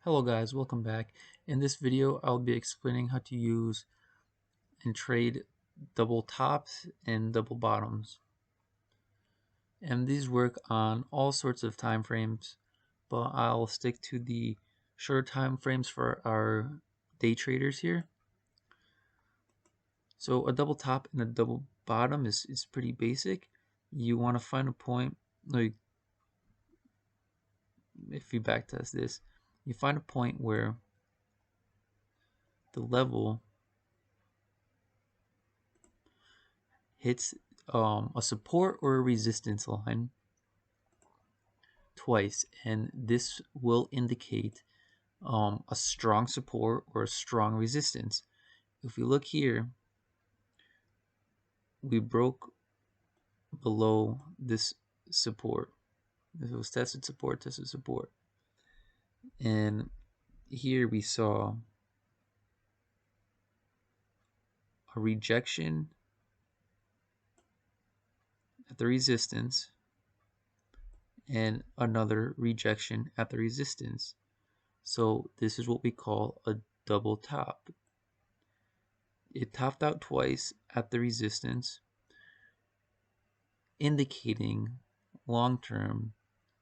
Hello guys, welcome back. In this video, I'll be explaining how to use and trade double tops and double bottoms. And these work on all sorts of time frames, but I'll stick to the shorter time frames for our day traders here. So a double top and a double bottom is pretty basic. You want to find a point, like if you backtest this, you find a point where the level hits a support or a resistance line twice, and this will indicate a strong support or a strong resistance. If we look here, we broke below this support. This was tested support, and here we saw a rejection at the resistance and another rejection at the resistance. So this is what we call a double top. It topped out twice at the resistance, indicating long term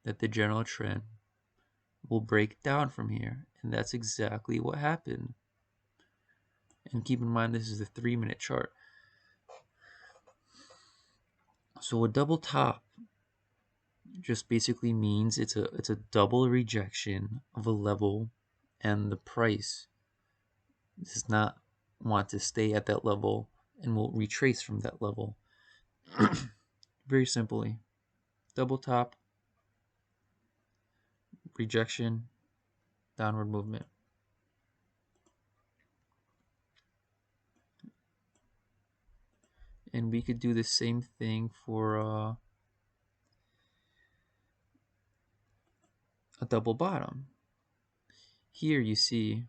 that the general trend will break down from here. And that's exactly what happened. And keep in mind, this is a 3-minute chart. So a double top just basically means it's a double rejection of a level, and the price does not want to stay at that level and will retrace from that level. Very simply, double top, rejection, downward movement. And we could do the same thing for a double bottom. Here you see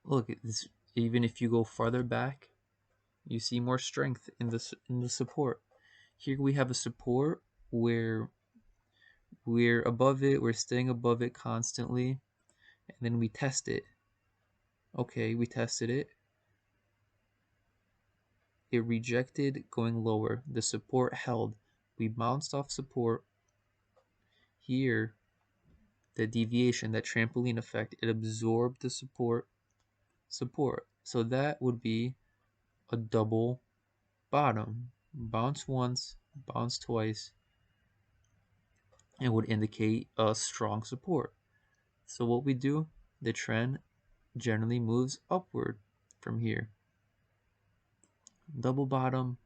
look at this. Even if you go farther back, you see more strength in the support. Here we have a support where we're above it, we're staying above it constantly, and then we test it. Okay, we tested it. It rejected going lower. The support held. We bounced off support. Here, the deviation, that trampoline effect, it absorbed the support. So that would be a double bottom. Bounce once, bounce twice, and would indicate a strong support. So what we do, the trend generally moves upward from here. Double bottom,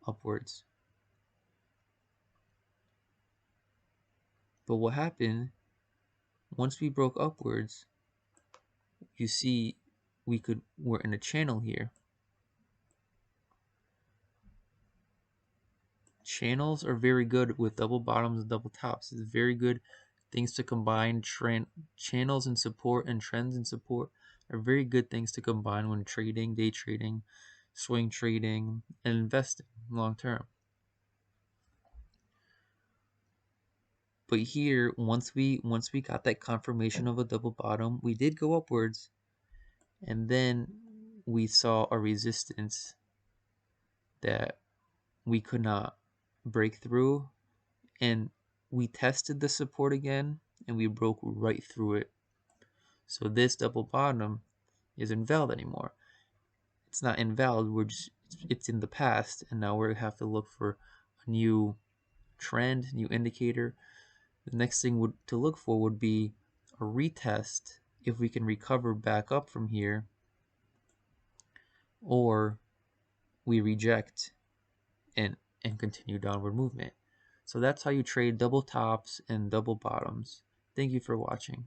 upwards. But what happened, once we broke upwards, you see we're in a channel here. Channels are very good with double bottoms and double tops. It's very good things to combine. Channels and support and trends and support are very good things to combine when trading, day trading, swing trading, and investing long term. But here, once we got that confirmation of a double bottom, we did go upwards, and then we saw a resistance that we could not break through, and we tested the support again and we broke right through it. So this double bottom isn't invalid anymore. It's not invalid, it's in the past, and now we have to look for a new trend, new indicator. The next thing to look for would be a retest, if we can recover back up from here, or we reject and continue downward movement. So that's how you trade double tops and double bottoms. Thank you for watching.